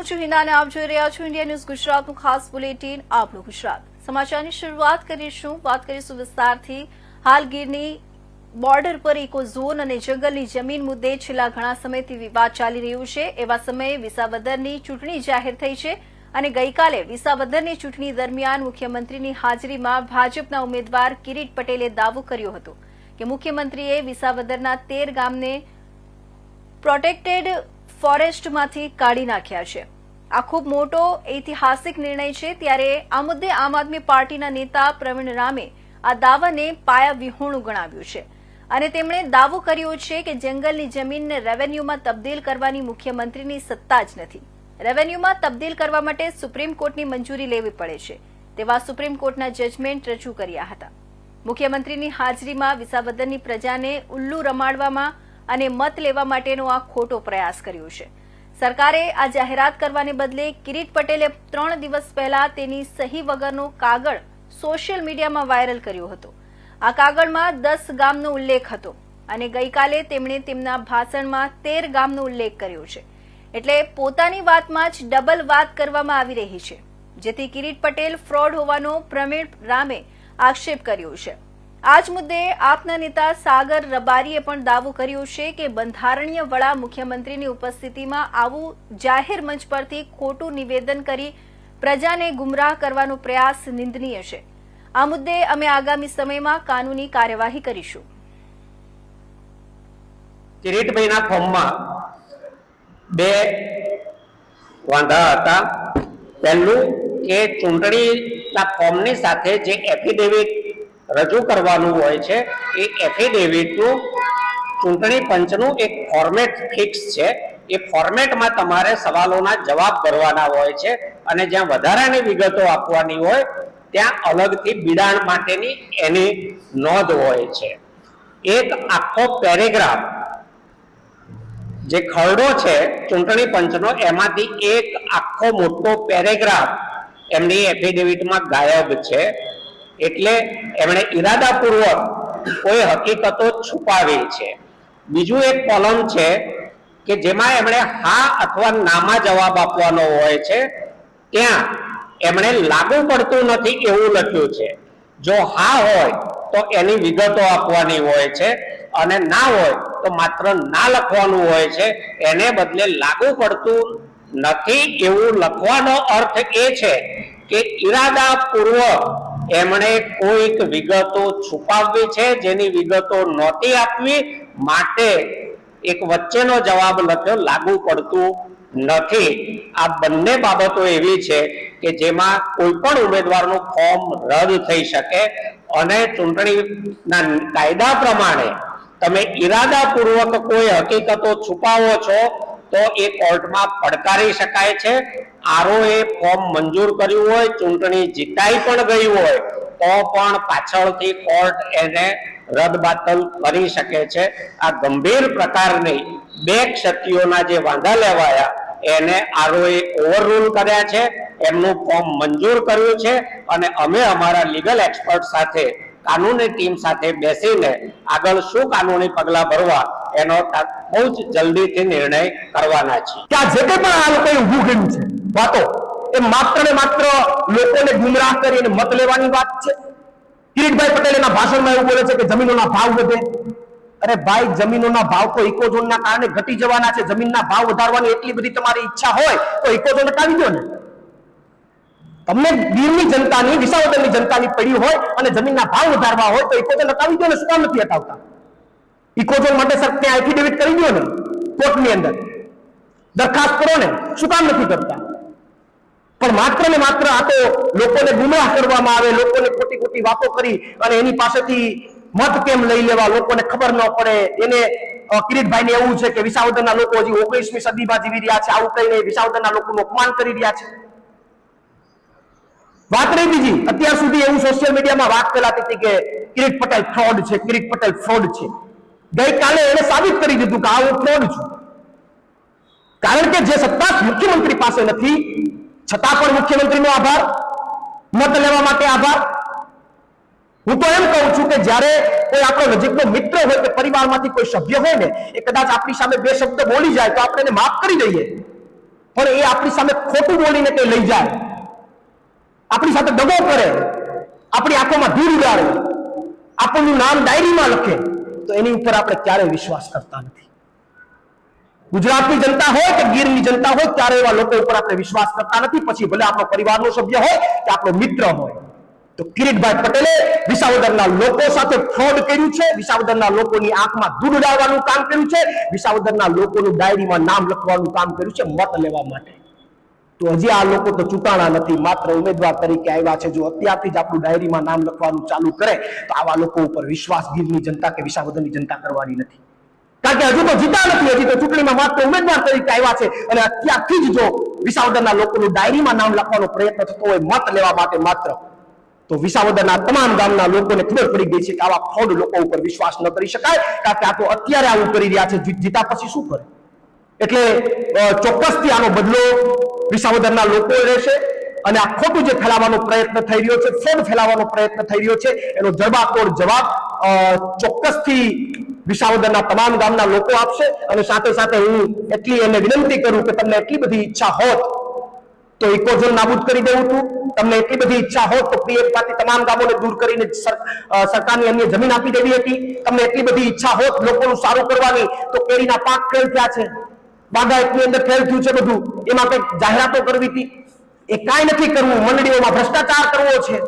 હું છું હિના અને આપ જોઈ રહ્યા છો ઇન્ડિયા ન્યૂઝ ગુજરાતનું ખાસ બુલેટિન આપણું ગુજરાત। સમાચારની શરૂઆત કરીશું વિસ્તારથી। હાલ ગીરની બોર્ડર પર ઇકો ઝોન અને જંગલની જમીન મુદ્દે છેલ્લા ઘણા સમયથી વિવાદ ચાલી રહ્યો છે। એવા સમયે વિસાવદરની ચૂંટણી જાહેર થઈ છે અને ગઈકાલે વિસાવદરની ચૂંટણી દરમિયાન મુખ્યમંત્રીની હાજરીમાં ભાજપના ઉમેદવાર કિરીટ પટેલે દાવો કર્યો હતો કે મુખ્યમંત્રીએ વિસાવદરના 13 ગામને પ્રોટેક્ટેડ ફોરેસ્ટમાંથી કાઢી નાખ્યા છે। આ ખૂબ મોટો ઐતિહાસિક નિર્ણય છે। ત્યારે આ મુદ્દે આમ આદમી પાર્ટીના નેતા પ્રવીણ રામે આ દાવાને પાયાવિહોણું ગણાવ્યું છે અને તેમણે દાવો કર્યો છે કે જંગલની જમીનને રેવન્યુમાં તબદીલ કરવાની મુખ્યમંત્રીની સત્તા જ નથી। રેવન્યુમાં તબદીલ કરવા માટે સુપ્રીમ કોર્ટની મંજૂરી લેવી પડે છે તેવા સુપ્રીમ કોર્ટના જજમેન્ટ રજૂ કર્યા હતા। મુખ્યમંત્રીની હાજરીમાં વિસાવદરની પ્રજાને ઉલ્લુ રમાડવામાં અને મત લેવા માટેનો આ ખોટો પ્રયાસ કર્યો છે। સરકારે આ જાહેરાત કરવાને બદલે કિરીટ પટેલે 3 દિવસ પહેલા તેની સહી વગરનો કાગળ સોશિયલ મીડિયામાં વાયરલ કર્યો હતો। આ કાગળમાં 10 ગામનો ઉલ્લેખ હતો અને ગઈકાલે તેમણે તેમના ભાષણમાં 13 ગામનો ઉલ્લેખ કર્યો છે। એટલે પોતાની વાતમાં જ ડબલ વાત કરવામાં આવી રહી છે, જેથી કિરીટ પટેલ ફ્રોડ હોવાનો પ્રવીણ રામે આક્ષેપ કર્યો છે। આ જ મુદ્દે આપના નેતા સાગર રબારીએ પણ દાવો કર્યો છે કે બંધારણીય વડા મુખ્યમંત્રીની ઉપસ્થિતિમાં આવું જાહેર મંચ પરથી ખોટું નિવેદન કરી પ્રજાને ગુમરાહ કરવાનો પ્રયાસ નિંદનીય છે। આ મુદ્દે અમે આગામી સમયમાં કાનૂની કાર્યવાહી કરીશું। કિરીટભાઈના ફોર્મમાં બે વાંધા હતા। પહેલું કે ચૂંટણીના ફોર્મની સાથે જે એફિડેવિટ રજૂ કરવાનું હોય છે એ એફિડેવિટનું ચૂંટણી પંચનું એક ફોર્મેટ ફિક્સ છે। એ ફોર્મેટમાં તમારે સવાલોના જવાબ ભરવાના હોય છે અને જ્યાં વધારાની વિગતો આપવાની હોય ત્યાં અલગથી બિડાણ માટેની એની નોંધ હોય છે। એક આખો પેરેગ્રાફ જે ખરડો છે ચૂંટણી પંચનો એમાંથી એક આખો મોટો પેરેગ્રાફ એમની એફિડેવિટમાં ગાયબ છે। એટલે એમણે ઈરાદાપૂર્વક કોઈ હકીકતો છુપાવી છે। બીજું એક કોલમ છે કે જેમાં એમણે હા અથવા નામાં જવાબ આપવાનો હોય છે, ત્યાં એમણે લાગુ પડતું નથી એવું લખ્યું છે। જો હા હોય તો એની વિગતો આપવાની હોય છે અને ના હોય તો માત્ર ના લખવાનું હોય છે। એને બદલે લાગુ પડતું નથી એવું લખવાનો અર્થ એ છે કે ઈરાદાપૂર્વક એમણે કોઈક વિગતો છુપાવવી છે, જેની વિગતો નહોતી આપવી, માટે એક વચ્ચેનો જવાબ લખ્યો લાગુ પડતું નથી। આ બંને બાબતો એવી છે કે જેમાં કોઈ પણ ઉમેદવારનું ફોર્મ રદ થઈ શકે અને ચૂંટણીના કાયદા પ્રમાણે તમે ઈરાદાપૂર્વક કોઈ હકીકતો છુપાવો છો તો એ કોર્ટમાં પડકારી શકાય છે। આરઓએ ફોર્મ મંજૂર કર્યું હોય, ચૂંટણી જીતાઈ પણ ગઈ હોય તો પણ પાછળથી કોર્ટ એને રદબાતલ કરી શકે છે। આ ગંભીર પ્રકારની બે ક્ષતિઓના જે વાંધા લેવાયા એને આરઓએ ઓવરરૂલ કર્યા છે, એમનું ફોર્મ મંજૂર કર્યું છે અને અમે અમારા લીગલ એક્સપર્ટ સાથે કાનૂની ટીમ સાથે બેસીને આગળ શું કાનૂની પગલાં ભરવા એનો બહુ જ જલ્દીથી નિર્ણય કરવાના છીએ। કે આ જે કંઈ પણ આ લોકોએ ઊભું કર્યું છે વાતો, એ માત્ર ને માત્ર લોકોને ગુમરાહ કરીને મત લેવાની વાત છે। કિરીટભાઈ પટેલ એના ભાષણમાં એવું બોલે છે કે જમીનોના ભાવ વધે। અરે ભાઈ, જમીનોના ભાવ તો ઇકોઝોનના કારણે ઘટી જવાના છે। જમીનના ભાવ વધારવાની એટલી બધી તમારી ઈચ્છા હોય તો ઇકોઝોન હટાવી દો ને। તમને ગીરની જનતાની, વિસાવદરની જનતાની પડી હોય અને જમીનના ભાવ વધારવા હોય તો ઇકોઝોન હટાવી દો ને। શું કામ નથી હટાવતા? ઇકોઝોન માટે સરકાર એફિડેવિટ કરી દો ને, કોર્ટની અંદર દરખાસ્ત કરો ને। શું કામ નથી કરતા? પણ માત્ર ને માત્ર આ તો લોકોને ગુમરાહ કરવામાં આવે, લોકોને ખોટી ખોટી વાતો કરી અને એની પાસેથી મત કેમ લઈ લેવા, લોકોને ખબર ન પડે। એને કિરીટભાઈને એવું છે કે વિસાવદરના લોકો હજી 19મી સદીમાં જીવી રહ્યા છે, આવું કહીને વિસાવદરના લોકોનું અપમાન કરી રહ્યા છે। વાત રહી બીજી, અત્યાર સુધી એવું સોશિયલ મીડિયામાં વાત ફેલાતી હતી કે કિરીટ પટેલ ફ્રોડ છે, કિરીટ પટેલ ફ્રોડ છે। ગઈકાલે એને સાબિત કરી દીધું કે આ હું ફ્રોડ છું, કારણ કે જે સત્તા મુખ્યમંત્રી પાસે નથી છતાં પણ મુખ્યમંત્રીનો આભાર, મત લેવા માટે આભાર। હું તો એમ કહું છું કે જ્યારે કોઈ આપણો નજીકનો મિત્ર હોય કે પરિવારમાંથી કોઈ સભ્ય હોય ને, એ કદાચ આપણી સામે બે શબ્દ બોલી જાય તો આપણે એને માફ કરી દઈએ। પણ એ આપણી સામે ખોટું બોલીને કે લઈ જાય, આપણી સાથે દગો કરે, આપણી આંખોમાં ધૂળ ઉડાડે, આપણું નામ ડાયરીમાં લખે, તો એની ઉપર આપણે ક્યારેય વિશ્વાસ કરતા નથી. ગુજરાતની જનતા હોય કે ગીરની જનતા હોય, ત્યારે એવા લોકો ઉપર આપણે વિશ્વાસ કરતા નથી. પછી ભલે આપણો પરિવારનો સભ્ય હોય કે આપણો મિત્ર હોય. તો કિરીટભાઈ પટેલે વિસાવદરના લોકો સાથે ફ્રોડ કર્યું છે, વિસાવદરના લોકોની આંખમાં ધૂળ ઉડાડવાનું કામ કર્યું છે, વિસાવદરના લોકોનું ડાયરીમાં નામ લખવાનું કામ કર્યું છે મત લેવા માટે. તો હજી આ લોકો તો ચૂંટાણા નથી, માત્ર ઉમેદવાર તરીકે આવ્યા છે. જો અત્યારથી જ આપણું ડાયરીમાં નામ લખવાનું ચાલુ કરે તો આવા લોકો ઉપર વિશ્વાસ ગીરની જનતા કે વિસાવદરની જનતા કરવાની નથી. કારણ કે હજુ તો જીતા નથી, હજી તો ચૂંટણીમાં માત્ર ઉમેદવાર તરીકે આવ્યા છે. અને અત્યારથી જ જો વિસાવદરના લોકોનું ડાયરીમાં નામ લખવાનો પ્રયત્ન થતો હોય મત લેવા માટે માત્ર, તો વિસાવદરના તમામ ગામના લોકોને ખબર પડી ગઈ છે કે આવા ફ્રોડ લોકો ઉપર વિશ્વાસ ન કરી શકાય. કારણ કે આ તો અત્યારે આવું કરી રહ્યા છે, જીતા પછી શું કરે. એટલે ચોક્કસથી આનો બદલો વિસાવદરના લોકો રહેશે. અને આ ખોટું જે ફેલાવવાનો પ્રયત્ન થઈ રહ્યો છે, ફ્રોડ ફેલાવવાનો પ્રયત્ન થઈ રહ્યો છે, એનો જવાબતોડ જવાબ ચોક્કસથી વિસાવદરના તમામ ગામના લોકો આપશે. અને સાથે સાથે હું એટલી એને વિનંતી કરું કે તમને એટલી બધી ઈચ્છા હોત તો ઇકોઝોન નાબૂદ કરી દેવું હતું, તમને એટલી બધી ઈચ્છા હોત તો પીએફમાંથી તમામ ગામોને દૂર કરીને સરકારની અન્ય જમીન આપી દેવી હતી, તમને એટલી બધી ઈચ્છા હોત લોકોનું સારું કરવાની તો કેરીના પાક ફેલ થયા છે, બાગાયતની અંદર ફેલ થયું છે બધું, એમાં કંઈક જાહેરાતો કરવી હતી. એ કાંઈ નથી કરવું. મંડળીઓમાં ભ્રષ્ટાચાર કરવો છે,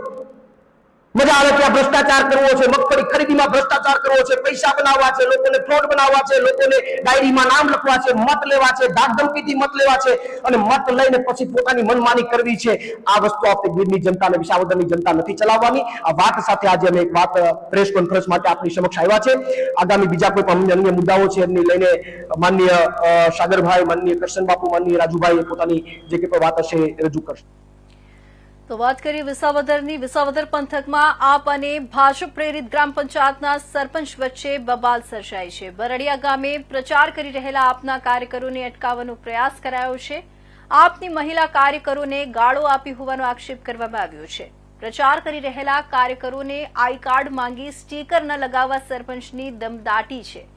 મજા આવે ત્યાં ભ્રષ્ટાચાર કરવો છે, મગફળી ખરીદીમાં ભ્રષ્ટાચાર કરવો છે, પૈસા બનાવવા છે, લોકોને ફ્રોડ બનાવવા છે, લોકોને ડાયરીમાં નામ લખવા છે, મત લેવા છે, ધાકધમકીથી મત લેવા છે અને મત લઈને પછી પોતાની મનમાની કરવી છે. આ વસ્તુ આપણે ગીરની જનતા અને વિસાવદરની જનતા નથી ચલાવવાની. આ વાત સાથે આજે અમે એક વાત પ્રેસ કોન્ફરન્સ માટે આપની સમક્ષ આવ્યા છે. આગામી બીજા કોઈ પણ અન્ય મુદ્દાઓ છે એમને લઈને માનનીય સાગરભાઈ, માનનીય કરશન બાપુ, માનનીય રાજુભાઈ પોતાની જે કંઈ પણ વાત હશે રજૂ કરશે. તો વાત કરીએ વિસાવદરની. વિસાવદર પંથકમાં આપ અને ભાજપ પ્રેરિત ગ્રામ પંચાયતના સરપંચ વચ્ચે બબાલ સર્જાઈ છે. બરડિયા ગામે પ્રચાર કરી રહેલા આપના કાર્યકરોને અટકાવવાનો પ્રયાસ કરાયો છે. આપની મહિલા કાર્યકરોને ગાળો આપી હોવાનો આક્ષેપ કરવામાં આવ્યો છે. પ્રચાર કરી રહેલા કાર્યકરોને આઈ કાર્ડ માંગી સ્ટીકર ન લગાવવા સરપંચની દમદાટી છે.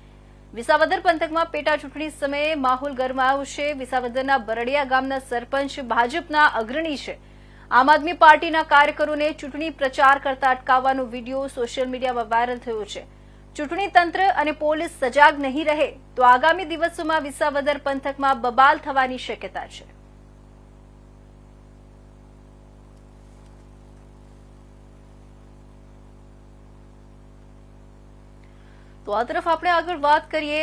વિસાવદર પંથકમાં પેટા ચૂંટણી સમયે માહોલ ગરમાયો છે. વિસાવદરના બરડિયા ગામના સરપંચ ભાજપના અગ્રણી છે. આમ આદમી પાર્ટીના કાર્યકરોને ચૂંટણી પ્રચાર કરતા અટકાવવાનો વિડીયો સોશિયલ મીડિયામાં વાયરલ થયો છે. ચૂંટણી તંત્ર અને પોલીસ સજાગ નહીં રહે તો આગામી દિવસોમાં વિસાવદર પંથકમાં બબાલ થવાની શક્યતા છે. તો આ તરફ આપણે આગળ વાત કરીએ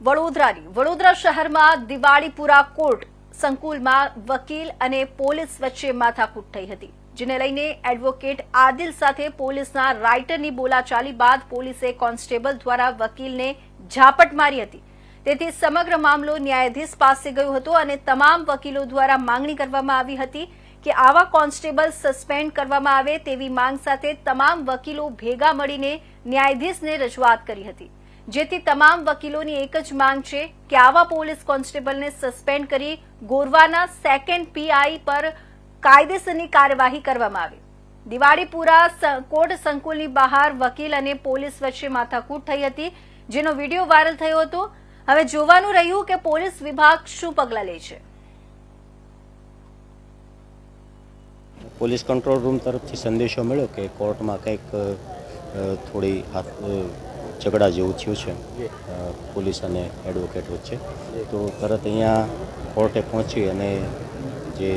વડોદરાની. વડોદરા શહેરમાં દિવાળીપુરા કોર્ટ સંકુલમાં વકીલ અને પોલીસ વચ્ચે માથાકૂટ થઈ હતી, જેને લઈને એડવોકેટ આદિલ સાથે પોલીસના રાઇટરની બોલાચાલી બાદ પોલીસે કોન્સ્ટેબલ દ્વારા વકીલને ઝાપટ મારી હતી. તેથી સમગ્ર મામલો ન્યાયાધીશ પાસે ગયો હતો અને તમામ વકીલો દ્વારા માંગણી કરવામાં આવી હતી કે આવા કોન્સ્ટેબલ સસ્પેન્ડ કરવામાં આવે તેવી માંગ સાથે તમામ વકીલો ભેગા મળીને ન્યાયાધીશને રજૂઆત કરી હતી. જેથી તમામ વકીલોની એક જ માંગ છે કે આવા પોલીસ કોન્સ્ટેબલને સસ્પેન્ડ કરી ગોરવાના સેકન્ડ પીઆઈ પર કાયદેસરની કાર્યવાહી કરવામાં આવે. દિવાળીપુરા કોર્ટ સંકુલની બહાર વકીલ અને પોલીસ વચ્ચે માથાકૂટ થઈ હતી, જેનો વિડીયો વાયરલ થયો હતો. હવે જોવાનું રહ્યું કે પોલીસ વિભાગ શું પગલાં લે છે. પોલીસ કંટ્રોલ રૂમ તરફથી સંદેશો મળ્યો કે કોર્ટમાં કંઈક થોડી ઝઘડા જેવું થયું છે પોલીસ અને એડવોકેટ વચ્ચે. તો તરત અહીંયા કોર્ટે પહોંચી અને જે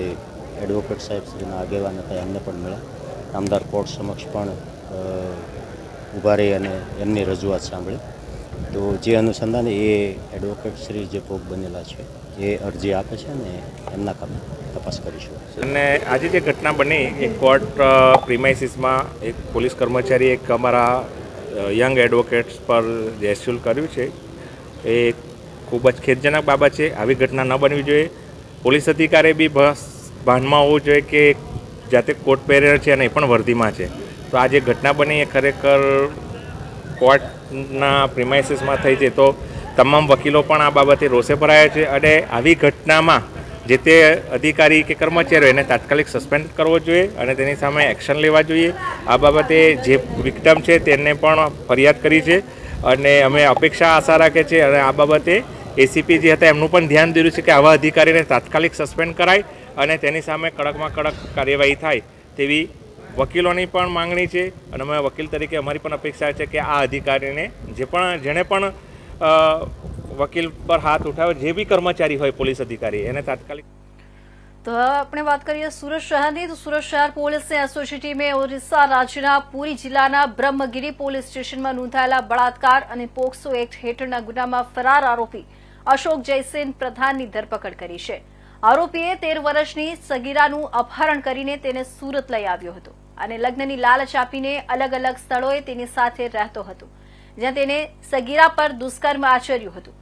એડવોકેટ સાહેબ શ્રીના આગેવાન હતા એમને પણ મળ્યા. નામદાર કોર્ટ સમક્ષ પણ ઊભા રહી અને એમની રજૂઆત સાંભળી. તો જે અનુસંધાને એ એડવોકેટ શ્રી જે ભોગ બનેલા છે એ અરજી આપે છે અને એમના કામ તપાસ કરીશું. અને આજે જે ઘટના બની એ કોર્ટ પ્રિમાઇસીસમાં એક પોલીસ કર્મચારી એક અમારા યંગ એડવોકેટ્સ પર જે એસ્યુલ કર્યું છે એ ખૂબ જ ખેદજનક બાબત છે. આવી ઘટના ન બનવી જોઈએ. પોલીસ અધિકારી બી ભાનમાં હોવું જોઈએ કે જાતે કોટ પહેરેલ છે અને એ પણ વર્દીમાં છે. તો આ જે ઘટના બની એ ખરેખર કોર્ટના પ્રિમાઇસીસમાં થઈ છે. તો તમામ વકીલો પણ આ બાબતે રોષે ભરાયા છે અને આવી ઘટનામાં જે તે અધિકારી કે કર્મચારીઓ એને તાત્કાલિક સસ્પેન્ડ કરવો જોઈએ અને તેની સામે એક્શન લેવા જોઈએ. આ બાબતે જે વિક્ટમ છે તેને પણ ફરિયાદ કરી છે અને અમે અપેક્ષા આશા રાખીએ છીએ અને આ બાબતે એસીપી જે હતા એમનું પણ ધ્યાન દોર્યું છે કે આવા અધિકારીને તાત્કાલિક સસ્પેન્ડ કરાય અને તેની સામે કડકમાં કડક કાર્યવાહી થાય તેવી વકીલોની પણ માંગણી છે. અને અમે વકીલ તરીકે અમારી પણ અપેક્ષા છે કે આ અધિકારીને જેણે પણ વકીલ પર હાથ ઉઠાવ્યો, જે બી કર્મચારી હોય પોલીસ અધિકારી, એને તાત્કાલિક. તો હવે આપણે વાત કરીએ સુરત શહેરની. તો સુરત શહેર પોલીસની એસઓજી ટીમે ઓરિસ્સા રાજ્યના પુરી જિલ્લાના બ્રહ્મગીરી પોલીસ સ્ટેશનમાં નોંધાયેલા બળાત્કાર અને પોક્સો એક્ટ હેઠળના ગુનામાં ફરાર આરોપી અશોક જયસેન પ્રધાનની ધરપકડ કરી છે. આરોપીએ 13 વર્ષની સગીરાનું અપહરણ કરીને તેને સુરત લઈ આવ્યો હતો અને લગ્નની લાલચ આપીને અલગ અલગ સ્થળોએ તેની સાથે રહેતો હતો, જ્યાં તેને સગીરા પર દુષ્કર્મ આચર્યું હતું.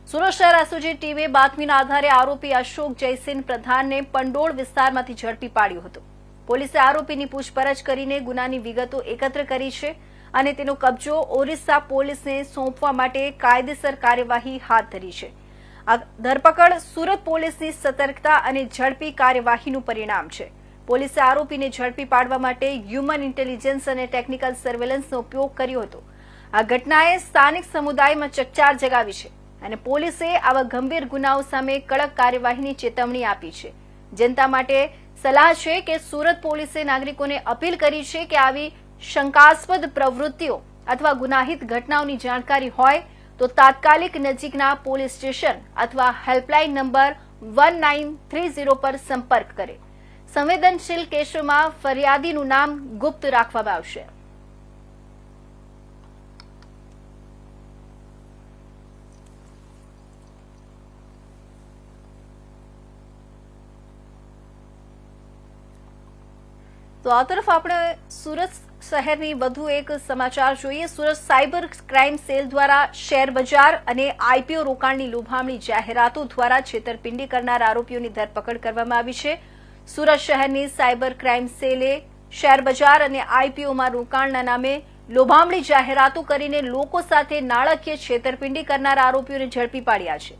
સુરત શહેર એસઓજી ટીમે બાતમીના આધારે આરોપી અશોક જયસેન પ્રધાનને પંડોળ વિસ્તારમાંથી ઝડપી પાડ્યો હતો. પોલીસે આરોપીની પૂછપરછ કરીને ગુનાની વિગતો એકત્ર કરી છે અને તેનો કબજો ઓરિસ્સા પોલીસને સોંપવા માટે કાયદેસર કાર્યવાહી હાથ ધરી છે. આ ધરપકડ સુરત પોલીસની સતર્કતા અને ઝડપી કાર્યવાહીનું પરિણામ છે. પોલીસે આરોપીને ઝડપી પાડવા માટે હ્યુમન ઇન્ટેલિજન્સ અને ટેકનિકલ સર્વેલન્સનો ઉપયોગ કર્યો હતો. આ ઘટનાએ સ્થાનિક સમુદાયમાં ચકચાર જગાવી છે અને પોલીસે આવા ગંભીર ગુનાઓ સામે કડક કાર્યવાહીની ચેતવણી આપી છે. જનતા માટે સલાહ છે કે સુરત પોલીસે નાગરિકોને અપીલ કરી છે કે આવી શંકાસ્પદ પ્રવૃત્તિઓ અથવા ગુનાહિત ઘટનાઓની જાણકારી હોય તો તાત્કાલિક નજીકના પોલીસ સ્ટેશન અથવા હેલ્પલાઇન નંબર 1930 પર સંપર્ક કરે. સંવેદનશીલ કેસોમાં ફરિયાદીનું નામ ગુપ્ત રાખવામાં આવશે. તો આ તરફ આપણે સુરત શહેરની વધુ એક સમાચાર જોઈએ. સુરત સાયબર ક્રાઇમ સેલ દ્વારા શેર બજાર અને આઈપીઓ રોકાણની લોભામણી જાહેરાતો દ્વારા છેતરપિંડી કરનાર આરોપીઓની ધરપકડ કરવામાં આવી છે. સુરત શહેરની સાયબર ક્રાઇમ સેલે શેર બજાર અને આઈપીઓમાં રોકાણના નામે લોભામણી જાહેરાતો કરીને લોકો સાથે નાણાકીય છેતરપિંડી કરનાર આરોપીઓને ઝડપી પાડ્યા છે.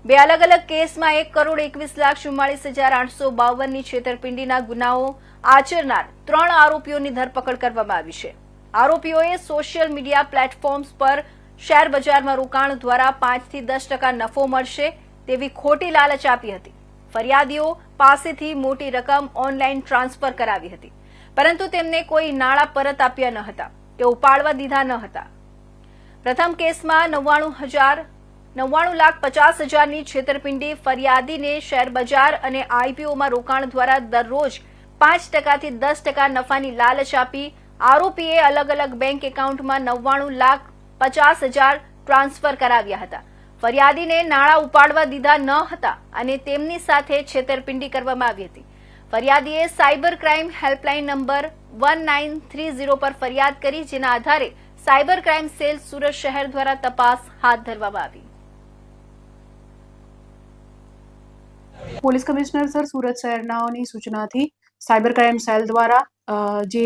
બે અલગ અલગ કેસમાં 1,21,44,852ની છેતરપિંડીના ગુનાઓ આચરનાર 3 આરોપીઓની ધરપકડ કરવામાં આવી છે. આરોપીઓએ સોશિયલ મીડિયા પ્લેટફોર્મ્સ પર શેર બજારમાં રોકાણ દ્વારા 5 થી 10% નફો મળશે તેવી ખોટી લાલચ આપી હતી. ફરિયાદીઓ પાસેથી મોટી રકમ ઓનલાઈન ટ્રાન્સફર કરાવી હતી, પરંતુ તેમને કોઈ નાણાં પરત આપ્યા ન હતા કે ઉપાડવા દીધા ન હતા. પ્રથમ કેસમાં 99,50,000ની છેતરપિંડી ફરિયાદીને શેર બજાર અને આઈપીઓમાં રોકાણ દ્વારા દરરોજ 5% થી 10% નફાની લાલચ આપી આરોપીએ અલગ અલગ બેંક એકાઉન્ટમાં 99,50,000 ટ્રાન્સફર કરાવ્યા હતા. ફરિયાદીને નાણાં ઉપાડવા દીધા ન હતા અને તેમની સાથે છેતરપિંડી કરવામાં આવી હતી. ફરિયાદીએ સાયબર ક્રાઇમ હેલ્પલાઇન નંબર 1930 પર ફરિયાદ કરી, જેના આધારે સાયબર ક્રાઇમ સેલ સુરત શહેર દ્વારા તપાસ હાથ ધરવામાં આવી. પોલીસ કમિશનર સર સુરત શહેરનાઓની સૂચનાથી સાયબર ક્રાઇમ સેલ દ્વારા જે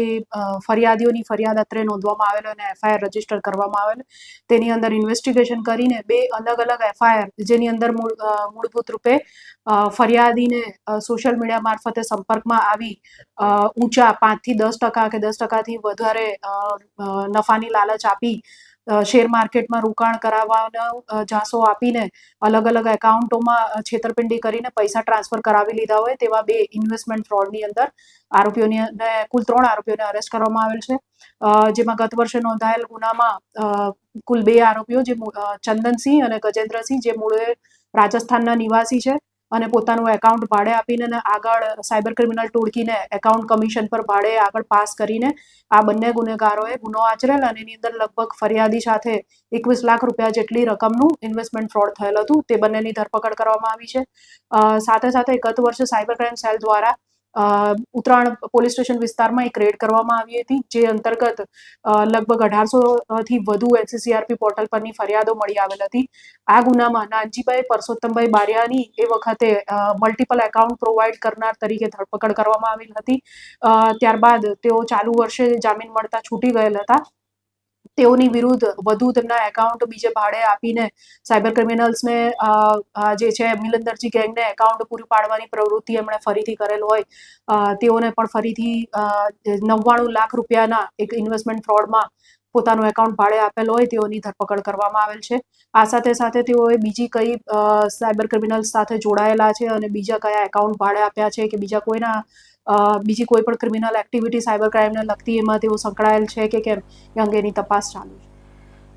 ફરિયાદીઓની ફરિયાદ અત્રે નોંધવામાં આવેલ અને એફઆઈઆર રજીસ્ટર કરવામાં આવેલ, તેની અંદર ઇન્વેસ્ટિગેશન કરીને 2 અલગ અલગ એફઆઈઆર, જેની અંદર મૂળભૂત રૂપે ફરિયાદીને સોશિયલ મીડિયા મારફતે સંપર્કમાં આવી ઊંચા 5 થી 10% કે 10%થી વધારે નફાની લાલચ આપી શેર માર્કેટમાં રોકાણ કરાવવાનો ઝાંસો આપીને અલગ અલગ એકાઉન્ટોમાં છેતરપિંડી કરીને પૈસા ટ્રાન્સફર કરાવી લીધા હોય તેવા 2 ઇન્વેસ્ટમેન્ટ ફ્રોડની અંદર આરોપીઓને કુલ 3 આરોપીઓને અરેસ્ટ કરવામાં આવેલ છે. જેમાં ગત વર્ષે નોંધાયેલ ગુનામાં કુલ 2 આરોપીઓ, જે ચંદનસિંહ અને ગજેન્દ્રસિંહ, જે મૂળે રાજસ્થાનના નિવાસી છે અને પોતાનું એકાઉન્ટ ભાડે આપીને આગળ સાયબર ક્રિમિનલ ટોળકીને એકાઉન્ટ કમિશન પર ભાડે આગળ પાસ કરીને આ બંને ગુનેગારોએ ગુનો આચરેલ અને એની અંદર લગભગ ફરિયાદી સાથે 21 લાખ રૂપિયા જેટલી રકમનું ઇન્વેસ્ટમેન્ટ ફ્રોડ થયેલ હતું. તે બંનેની ધરપકડ કરવામાં આવી છે. સાથે સાથે ગત વર્ષે સાયબર ક્રાઇમ સેલ દ્વારા ઉત્તરાયણ પોલીસ સ્ટેશન વિસ્તારમાં એક રેડ કરવામાં આવી હતી, જે અંતર્ગત લગભગ 1800 થી વધુ એનસીસીઆરપી પોર્ટલ પરની ફરિયાદો મળી આવેલ હતી. આ ગુનામાં નાનજીભાઈ પરસોત્તમભાઈ બારિયાની એ વખતે મલ્ટિપલ એકાઉન્ટ પ્રોવાઈડ કરનાર તરીકે ધરપકડ કરવામાં આવેલ હતી. ત્યારબાદ તેઓ ચાલુ વર્ષે જામીન મળતા છૂટી ગયેલ હતા. તેઓની વિરુદ્ધ વધુ તેમના એકાઉન્ટ બીજે ભાડે આપીને સાયબર ક્રિમિનલ્સને જે છે મિલંદરજી ગેંગને એકાઉન્ટ પૂરી પાડવાની પ્રવૃત્તિ એમણે ફરીથી કરેલ હોય, તેઓને પણ ફરીથી 99 લાખ રૂપિયાના એક ઇન્વેસ્ટમેન્ટ ફ્રોડમાં પોતાનું એકાઉન્ટ ભાડે આપેલ હોય તેઓની ધરપકડ કરવામાં આવેલ છે. આ સાથે તેઓએ બીજી કઈ સાયબર ક્રિમિનલ્સ સાથે જોડાયેલા છે અને બીજા કયા એકાઉન્ટ ભાડે આપ્યા છે કે બીજી કોઈ પણ ક્રિમિનલ એક્ટિવિટી સાયબર ક્રાઇમને લગતી એમાં તેઓ સંકળાયેલ છે કે કેમ એ અંગેની તપાસ ચાલુ છે.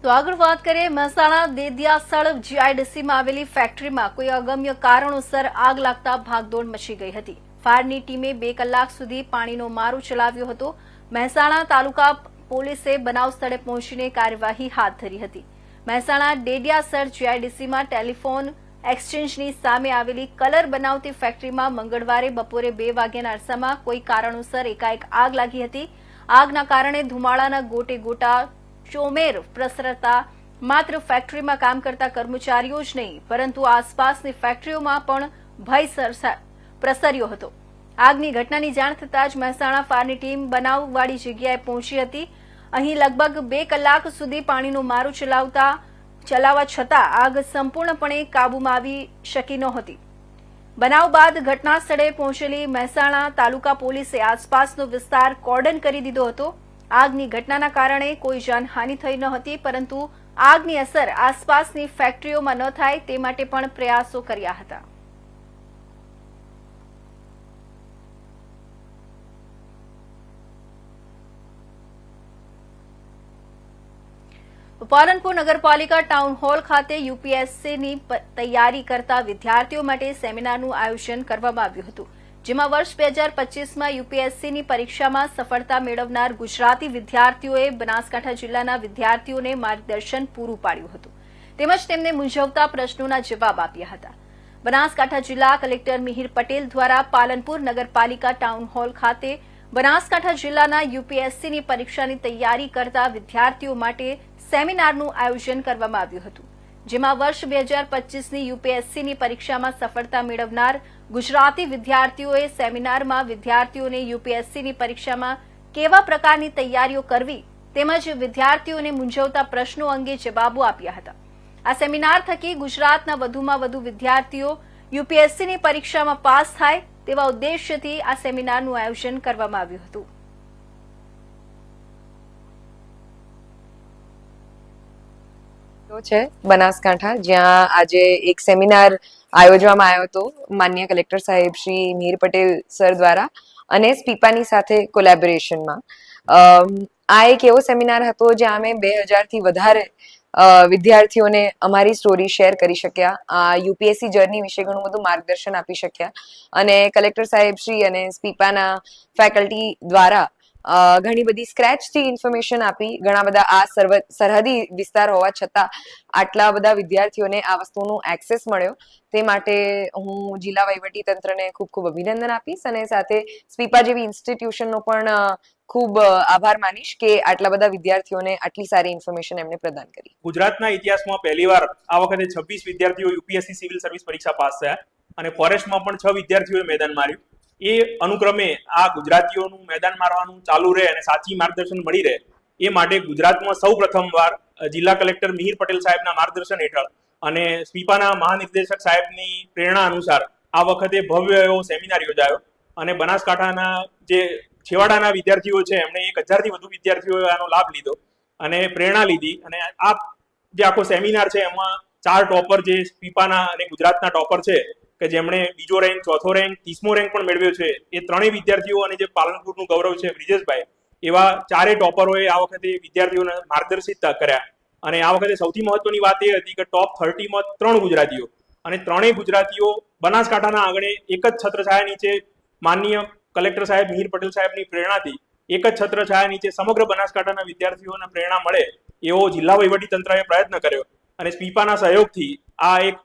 તો આગળ વાત કરીએ, મહેસાણા દેદિયાસળ જીઆઈડીસીમાં આવેલી ફેક્ટરીમાં કોઈ અગમ્ય કારણોસર આગ લાગતા ભાગદોડ મચી ગઈ હતી. ફાયરની ટીમે 2 કલાક સુધી પાણીનો મારો ચલાવ્યો હતો. મહેસાણા તાલુકા પોલીસે બનાવ સ્થળે પહોંચીને કાર્યવાહી હાથ ધરી હતી. મહેસાણા દેદિયાસળ જીઆઈડીસીમાં ટેલિફોન એક્સચેન્જની સામે આવેલી કલર બનાવતી ફેક્ટરીમાં મંગળવારે બપોરે 2 વાગ્યાના અરસામાં કોઈ કારણોસર એકાએક આગ લાગી હતી. આગના કારણે ધુમાડાના ગોટે ગોટા ચોમેર પ્રસરતા માત્ર ફેક્ટરીમાં કામ કરતા કર્મચારીઓ જ નહીં પરંતુ આસપાસની ફેક્ટરીઓમાં પણ ભય પ્રસર્યો હતો. આગની ઘટનાની જાણ થતાં જ મહેસાણા ફાયરની ટીમ બનાવવાળી જગ્યાએ પહોંચી હતી. અહીં લગભગ 2 કલાક સુધી પાણીનો મારો ચલાવવા છતાં આગ સંપૂર્ણપણે કાબૂમાં આવી શકી નહોતી. બનાવ બાદ ઘટના સ્થળે પહોંચેલી મહેસાણા તાલુકા પોલીસે આસપાસનો વિસ્તાર કોર્ડન કરી દીધો હતો. આગની ઘટનાના કારણે કોઈ જાનહાનિ થઈ ન હતી પરંતુ આગની અસર આસપાસની ફેક્ટરીઓમાં ન થાય તે માટે પણ પ્રયાસો કર્યા હતા. પાલનપુર નગરપાલિકા ટાઉન હોલ ખાતે યુપીએસસીની તૈયારી કરતા વિદ્યાર્થીઓ માટે સેમિનારનું આયોજન કરવામાં આવ્યું હતું, જેમાં વર્ષ 2025માં યુપીએસસીની પરીક્ષામાં સફળતા મેળવનાર ગુજરાતી વિદ્યાર્થીઓએ બનાસકાંઠા જિલ્લાના વિદ્યાર્થીઓને માર્ગદર્શન પૂરું પાડ્યું હતું તેમજ તેમને મૂંઝવતા પ્રશ્નોના જવાબ આપ્યા હતા. બનાસકાંઠા જિલ્લા કલેક્ટર મિહિર પટેલ દ્વારા પાલનપુર નગરપાલિકા ટાઉન હોલ ખાતે બનાસકાંઠા જિલ્લાના યુપીએસસીની પરીક્ષાની તૈયારી કરતા વિદ્યાર્થીઓ માટે સેમિનારનું આયોજન કરવામાં આવ્યું હતું, જેમાં વર્ષ 2025ની યુપીએસસીની પરીક્ષામાં સફળતા મેળવનાર ગુજરાતી વિદ્યાર્થીઓએ સેમિનારમાં વિદ્યાર્થીઓને યુપીએસસીની પરીક્ષામાં કેવા પ્રકારની તૈયારીઓ કરવી તેમજ વિદ્યાર્થીઓને મૂંઝવતા પ્રશ્નો અંગે જવાબો આપ્યા હતા. આ સેમિનાર થકી ગુજરાતના વધુમાં વધુ વિદ્યાર્થીઓ યુપીએસસીની પરીક્ષામાં પાસ થાય તેવા ઉદ્દેશ્યથી આ સેમિનારનું આયોજન કરવામાં આવ્યું હતું. છે બનાસકાંઠા, જ્યાં આજે એક સેમિનાર આયોજવામાં આવ્યો હતો માનનીય કલેક્ટર સાહેબ શ્રી મિહિર પટેલ સર દ્વારા અને સ્પીપાની સાથે કોલેબોરેશનમાં. આ એક એવો સેમિનાર હતો જ્યાં અમે 2000થી વધારે વિદ્યાર્થીઓને અમારી સ્ટોરી શેર કરી શક્યા, યુપીએસસી જર્ની વિશે ઘણું બધું માર્ગદર્શન આપી શક્યા અને કલેક્ટર સાહેબ શ્રી અને સ્પીપાના ફેકલ્ટી દ્વારા ઘણી બધી સ્ક્રેચથી ઇન્ફોર્મેશન આપી. ઘણા બધા આ સરહદી વિસ્તાર હોવા છતાં આટલા બધા વિદ્યાર્થીઓને આ વસ્તુનો એક્સેસ મળ્યો તે માટે હું જિલ્લા વહીવટી તંત્રને ખૂબ ખૂબ અભિનંદન આપીશ અને સાથે સ્પીપા જેવી ઇન્સ્ટિટ્યુશનનો પણ ખૂબ આભાર માનીશ કે આટલા બધા વિદ્યાર્થીઓને આટલી સારી ઇન્ફોર્મેશન એમને પ્રદાન કરી. ગુજરાતના ઇતિહાસમાં પહેલીવાર આ વખતે 26 વિદ્યાર્થીઓ યુપીએસસી સિવિલ સર્વિસ પરીક્ષા પાસ થયા અને ફોરેસ્ટમાં પણ 6 વિદ્યાર્થીઓએ મેદાન માર્યું. એ અનુક્રમે આ ગુજરાતીઓનું મેદાન મારવાનું ચાલુ રહે અને સાચી માર્ગદર્શન મળી રહે એ માટે ગુજરાતમાં સૌ પ્રથમવાર જિલ્લા કલેક્ટર મિહિર પટેલ સાહેબના માર્ગદર્શન હેઠળ અને સ્પીપાના મહાનિર્દેશક સાહેબની પ્રેરણા અનુસાર આ વખતે ભવ્ય એવો સેમિનાર યોજાયો અને બનાસકાંઠાના જે છેવાડાના વિદ્યાર્થીઓ છે એમણે 1000થી વધુ વિદ્યાર્થીઓએ આનો લાભ લીધો અને પ્રેરણા લીધી અને આ જે આખો સેમિનાર છે એમાં 4 ટોપર જે સ્પીપાના અને ગુજરાતના ટોપર છે કે જેમણે બીજો રેન્ક, ચોથો રેન્ક, 30મો રેન્ક પણ મેળવ્યો છે એ ત્રણેય વિદ્યાર્થીઓ અને જે પાલનપુરનું ગૌરવ છે બ્રિજેશભાઈ, એવા 4 ટોપરોએ આ વખતે વિદ્યાર્થીઓને માર્ગદર્શિત કર્યા. અને આ વખતે સૌથી મહત્વની વાત એ હતી કે ટોપ 30માં 3 ગુજરાતીઓ અને ત્રણેય ગુજરાતીઓ બનાસકાંઠાના આંગણે એક જ છત્રછાયા નીચે માનનીય કલેક્ટર સાહેબ મિહિર પટેલ સાહેબની પ્રેરણાથી એક જ છત્રછાયા નીચે સમગ્ર બનાસકાંઠાના વિદ્યાર્થીઓને પ્રેરણા મળે એવો જિલ્લા વહીવટી તંત્રએ પ્રયત્ન કર્યો અને સ્પીપાના સહયોગથી આ એક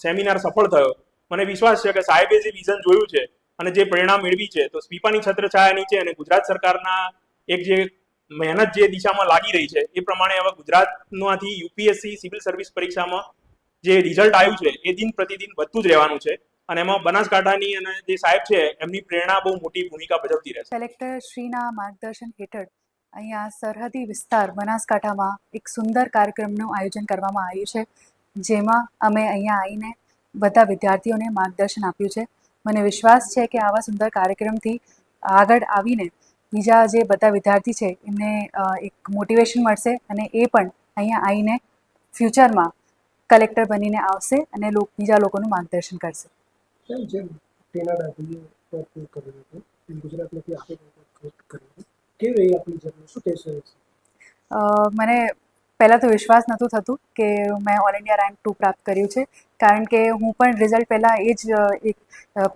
સેમિનાર સફળ થયો. મને વિશ્વાસ છે કે સાહેબે જે વિઝન જોયું છે અને જે પ્રેરણા મેળવી છે તો સ્પીપાની છત્રછાયા નીચે અને ગુજરાત સરકારના એક જે મહેનત જે દિશામાં લાગી રહી છે એ પ્રમાણે હવે ગુજરાતમાંથી યુપીએસસી સિવિલ સર્વિસ પરીક્ષામાં જે રિઝલ્ટ આવ્યું છે એ દિન પ્રતિદિન વધતું જ રહેવાનું છે અને એમાં બનાસકાંઠાની અને જે સાહેબ છે એમની પ્રેરણા બહુ મોટી ભૂમિકા ભજવતી રહેશે. કલેક્ટર શ્રીના માર્ગદર્શન હેઠળ અહીંયા સરહદી વિસ્તાર બનાસકાંઠામાં એક સુંદર કાર્યક્રમનું આયોજન કરવામાં આવ્યું છે, જેમાં અમે અહીંયા આવીને બધા વિદ્યાર્થીઓને માર્ગદર્શન આપ્યું છે. મને વિશ્વાસ છે કે આવા સુંદર કાર્યક્રમથી આગળ આવીને બીજા જે બધા વિદ્યાર્થી છે એમને એક મોટિવેશન મળશે અને એ પણ અહીંયા આવીને ફ્યુચરમાં કલેક્ટર બનીને આવશે અને બીજા લોકોનું માર્ગદર્શન કરશે. જેમ તેના દાદીએ કર્યું હતું ગુજરાતમાંથી આપણે કર્યું કેવી રહી આપણી જર્ની, શું કહેશો? મને પહેલાં તો વિશ્વાસ નહોતું થતું કે મેં ઓલ ઇન્ડિયા રેન્ક 2 પ્રાપ્ત કર્યું છે, કારણ કે હું પણ રિઝલ્ટ પહેલાં એ જ એક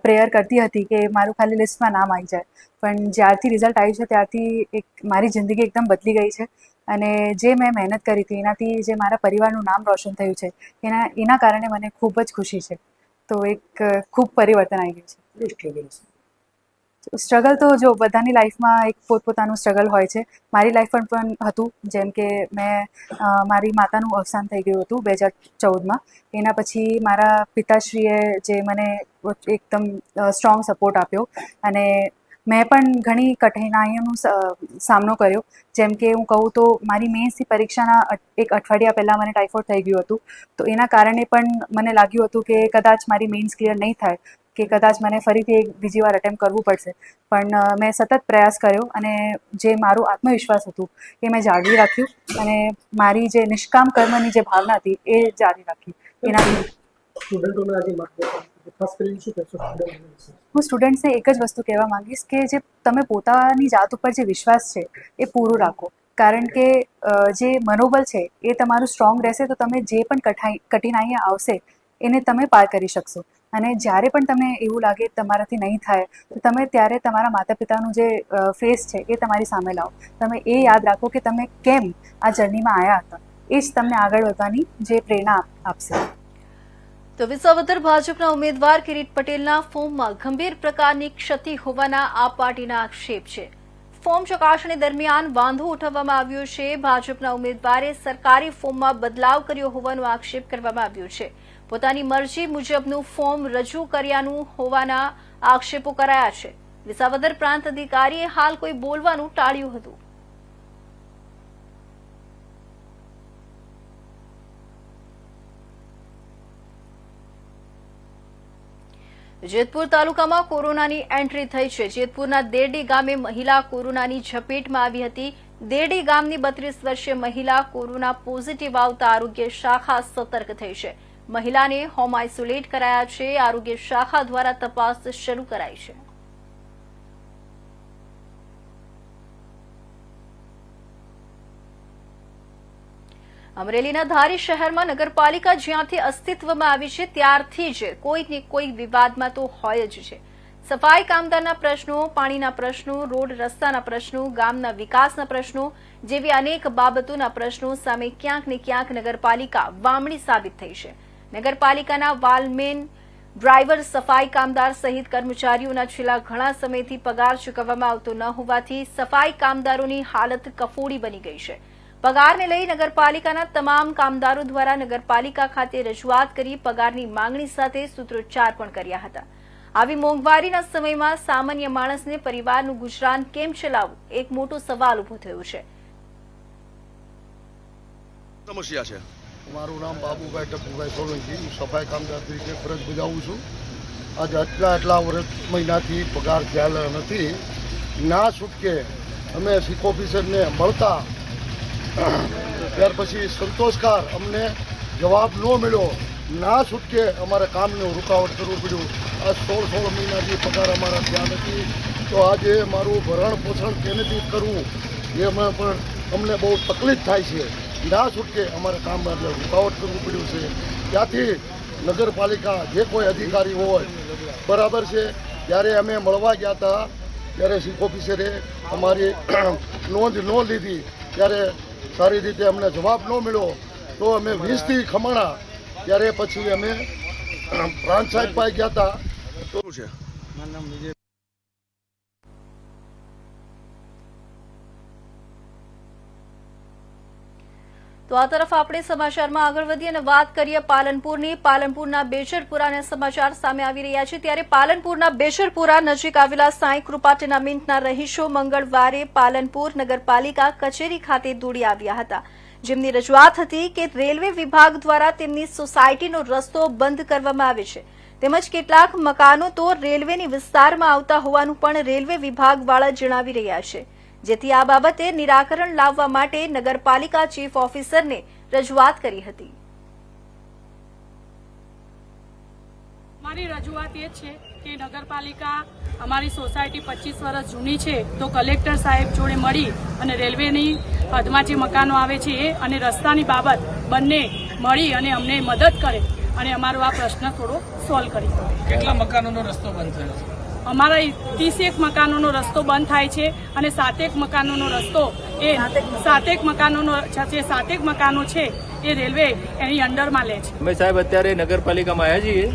પ્રેયર કરતી હતી કે મારું ખાલી લિસ્ટમાં નામ આવી જાય. પણ જ્યારથી રિઝલ્ટ આવ્યું છે ત્યારથી એક મારી જિંદગી એકદમ બદલી ગઈ છે અને જે મેં મહેનત કરી હતી એનાથી જે મારા પરિવારનું નામ રોશન થયું છે એના કારણે મને ખૂબ જ ખુશી છે. તો એક ખૂબ પરિવર્તન આવી ગયું છે. સ્ટ્રગલ તો જો બધાની લાઈફમાં એક પોતપોતાનું સ્ટ્રગલ હોય છે. મારી લાઈફ પણ હતું, જેમ કે મેં મારી માતાનું અવસાન થઈ ગયું હતું 2014માં. એના પછી મારા પિતાશ્રીએ જે મને એકદમ સ્ટ્રોંગ સપોર્ટ આપ્યો અને મેં પણ ઘણી કઠિનાઈઓનો સામનો કર્યો. જેમ કે હું કહું તો મારી મેન્સની પરીક્ષાના એક અઠવાડિયા પહેલાં મને ટાઇફોઇડ થઈ ગયું હતું. તો એના કારણે પણ મને લાગ્યું હતું કે કદાચ મારી મેન્સ ક્લિયર નહીં થાય, કે કદાચ મને ફરીથી બીજી વાર અટેમ્પ્ટ કરવું પડશે. પણ મેં સતત પ્રયાસ કર્યો અને જે મારું આત્મવિશ્વાસ હતું એ મેં જાળવી રાખ્યું અને મારી જે નિષ્કામ કર્મની જે ભાવના હતી એ જાળવી રાખી. એનાથી સ્ટુડન્ટોને આજે ખાસ કરીને શું કહેશો? હું સ્ટુડન્ટ્સને એક જ વસ્તુ કહેવા માંગીશ કે જે તમે પોતાની જાત ઉપર જે વિશ્વાસ છે એ પૂરું રાખો, કારણ કે જે મનોબળ છે એ તમારું સ્ટ્રોંગ રહેશે તો તમે જે પણ કઠિનાઈઓ આવશે એને તમે પાર કરી શકશો. અને જ્યારે પણ તમે એવું લાગે તમારાથી નહીં થાય તો તમે ત્યારે તમારા માતા પિતાનું જે ફેસ છે એ તમારી સામે લાવો. તમે એ યાદ રાખો કે તમે કેમ આ જર્નીમાં આવ્યા હતા, એ જ તમને આગળ વધવાની જે પ્રેરણા આપશે. તો વિસાવદર ભાજપના ઉમેદવાર કિરીટ પટેલના ફોર્મમાં ગંભીર પ્રકારની ક્ષતિ હોવાના આપ પાર્ટીના આક્ષેપ છે. ફોર્મ ચકાસણી દરમિયાન વાંધો ઉઠાવવામાં આવ્યો છે. ભાજપના ઉમેદવારે સરકારી ફોર્મમાં બદલાવ કર્યો હોવાનો આક્ષેપ કરવામાં આવ્યો છે. પોતાની મરજી મુજબનું ફોર્મ રજૂ કર્યાનું હોવાના આક્ષેપો કરાયા છે. વિસાવદર પ્રાંત અધિકારીએ હાલ કોઈ બોલવાનું ટાળ્યું હતું. જેતપુર તાલુકામાં કોરોનાની એન્ટ્રી થઈ છે. જેતપુરના દેરડી ગામે મહિલા કોરોનાની ઝપેટમાં આવી હતી. દેરડી ગામની 32 વર્ષીય મહિલા કોરોના પોઝિટિવ આવતા આરોગ્ય શાખા સતર્ક થઈ છે. મહિલાને હોમ આઇસોલેટ કરાયા છે. આરોગ્ય શાખા દ્વારા તપાસ શરૂ કરાઈ છે. અમરેલીના ધારી શહેરમાં નગરપાલિકા જ્યાંથી અસ્તિત્વમાં આવી છે ત્યારથી જ કોઈને કોઈ વિવાદમાં તો હોય જ છે. સફાઈ કામદારના પ્રશ્નો, પાણીના પ્રશ્નો, રોડ રસ્તાના પ્રશ્નો, ગામના વિકાસના પ્રશ્નો જેવી અનેક બાબતોના પ્રશ્નો સામે ક્યાંક ને ક્યાંક નગરપાલિકા વામણી સાબિત થઈ છે. નગરપાલિકાના વાલમેન, ડ્રાઈવર, સફાઈ કામદાર સહિત કર્મચારીઓના છેલ્લા ઘણા સમયથી પગાર ચૂકવવામાં આવતો ન હોવાથી સફાઈ કામદારોની હાલત કફોડી બની ગઈ છે. પગારને લઈ નગરપાલિકાના તમામ કામદારો દ્વારા નગરપાલિકા ખાતે રજૂઆત કરી પગારની માંગણી સાથે સૂત્રોચ્ચાર પણ કર્યા હતા. આવી મોંઘવારીના સમયમાં સામાન્ય માણસને પરિવારનું ગુજરાન કેમ ચલાવવું એક મોટો સવાલ ઉભો થયો છે. સમસ્યા છે. મારું નામ બાબુભાઈ ટપુભાઈ સોલંકી, હું સફાઈ કામદાર તરીકે ફરજ બજાવું છું. આજે આટલા વર્ષ મહિનાથી પગાર થયેલ નથી. ના છૂટકે અમે ચીફ ઓફિસરને મળતા ત્યાર પછી સંતોષકાર અમને જવાબ ન મળ્યો. ના છૂટકે અમારે કામનું રૂકાવટ કરવું પડ્યું. આ 16 મહિનાથી પગાર અમારા થયા નથી. તો આજે મારું ભરણ પોષણ કેનેથી કરવું એમાં પણ અમને બહુ તકલીફ થાય છે. ના છૂટકે અમારે કામ રૂકાવટ કરવું પડ્યું છે. ત્યાંથી નગરપાલિકા જે કોઈ અધિકારી હોય બરાબર છે, જ્યારે અમે મળવા ગયા હતા ત્યારે ચીફ ઓફિસરે અમારી નોંધ ન લીધી. ત્યારે સારી રીતે અમને જવાબ ન મળ્યો તો અમે 20થી ખમણા. ત્યારે પછી અમે પ્રાંત સાહેબ પાસે ગયા હતા. તો છે મારું નામ વિજય. તો આ તરફ આપણે સમાચારમાં આગળ વધીએ અને વાત કરીએ પાલનપુરની. પાલનપુરના બેચરપુરાના સમાચાર સામે આવી રહ્યા છે. ત્યારે પાલનપુરના બેચરપુરા નજીક આવેલા સાંઈ કૃપા ટેનામેન્ટના રહીશો મંગળવારે પાલનપુર નગરપાલિકા કચેરી ખાતે દોડી આવ્યા હતા. જેમની રજૂઆત હતી કે રેલવે વિભાગ દ્વારા તેમની સોસાયટીનો રસ્તો બંધ કરવામાં આવે છે. તેમજ કેટલાક મકાનો તો રેલવેની વિસ્તારમાં આવતા હોવાનું પણ રેલવે વિભાગવાળા જણાવી રહ્યા છે, જેથી આ બાબતે નિરાકરણ લાવવા માટે નગરપાલિકા ચીફ ઓફિસરને રજૂઆત કરી હતી. અમારી રજૂઆત એ છે કે નગરપાલિકા અમારી સોસાયટી 25 વર્ષ જૂની છે, તો કલેક્ટર સાહેબ જોડે મળી અને રેલવેની હદમાં જે મકાનો આવે છે એ અને રસ્તાની બાબત બંને મળી અને અમને મદદ કરે અને અમારો આ પ્રશ્ન થોડો સોલ્વ કરી. કેટલા મકાનોનો રસ્તો બંધ થયો છે? અમારા 31 મકાનોનો રસ્તો બંધ થાય છે અને 7 મકાનોનો રસ્તો એ 7 મકાનો છે એ રેલવે એની અંડરમાં લે છે. અમે સાહેબ અત્યારે નગરપાલિકામાં આવ્યા છીએ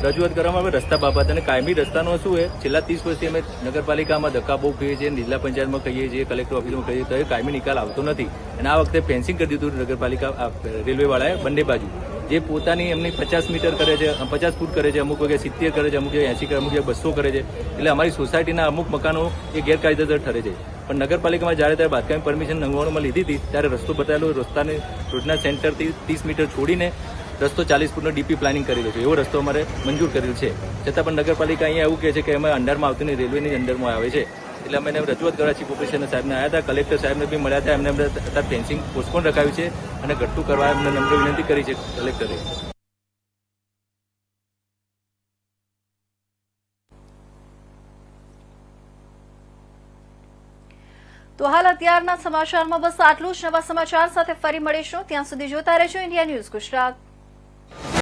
રજૂઆત કરવામાં આવે રસ્તા બાબત, અને કાયમી રસ્તાનો શું છે, છેલ્લા 30 વર્ષથી અમે નગરપાલિકામાં ધક્કા બહુ કહીએ છીએ, જિલ્લા પંચાયતમાં કહીએ છીએ, કલેક્ટર ઓફિસમાં કહીએ, તો એ કાયમી નિકાલ આવતો નથી. અને આ વખતે ફેન્સિંગ કરી દીધું નગરપાલિકા રેલવેવાળાએ બંને બાજુ, જે પોતાની એમની 50 મીટર કરે છે, 50 ફૂટ કરે છે, અમુક વખતે 70 કરે છે, અમુક 80 કરે, અમુક 200 કરે છે. એટલે અમારી સોસાયટીના અમુક મકાનો એ ગેરકાયદેસર ઠરે છે. પણ નગરપાલિકામાં જ્યારે ત્યારે બાંધકામની પરમિશન 99માં લીધી હતી ત્યારે રસ્તો બતાવેલો, રસ્તાને રોડના સેન્ટરથી 30 મીટર છોડીને રસ્તો 40 ફૂટનો ડીપી પ્લાનિંગ કરેલો છે, એવો રસ્તો અમારે મંજૂર કરેલ છે. છતાં પણ નગરપાલિકા અહીંયા એવું કહે છે કે અમે અંડરમાં આવતી નહીં, રેલવેની અંડરમાં આવે છે. એટલે અમે એને રજૂઆત કરવા ચીફ ઓફિસર સાહેબને આવ્યા હતા, કલેક્ટર સાહેબને બી મળ્યા હતા. એમને અત્યારે ફેન્સિંગ પોસ્ટપોન રખાવ્યું છે અને ઘટતું કરવા એમને નમ્ર વિનંતી કરી છે કલેક્ટરે. તો હાલ અત્યારના સમાચારમાં બસ આટલું જ. નવા સમાચાર સાથે ફરી મળીશું. ત્યાં સુધી જોતા રહેજો ઇન્ડિયા ન્યૂઝ ગુજરાત.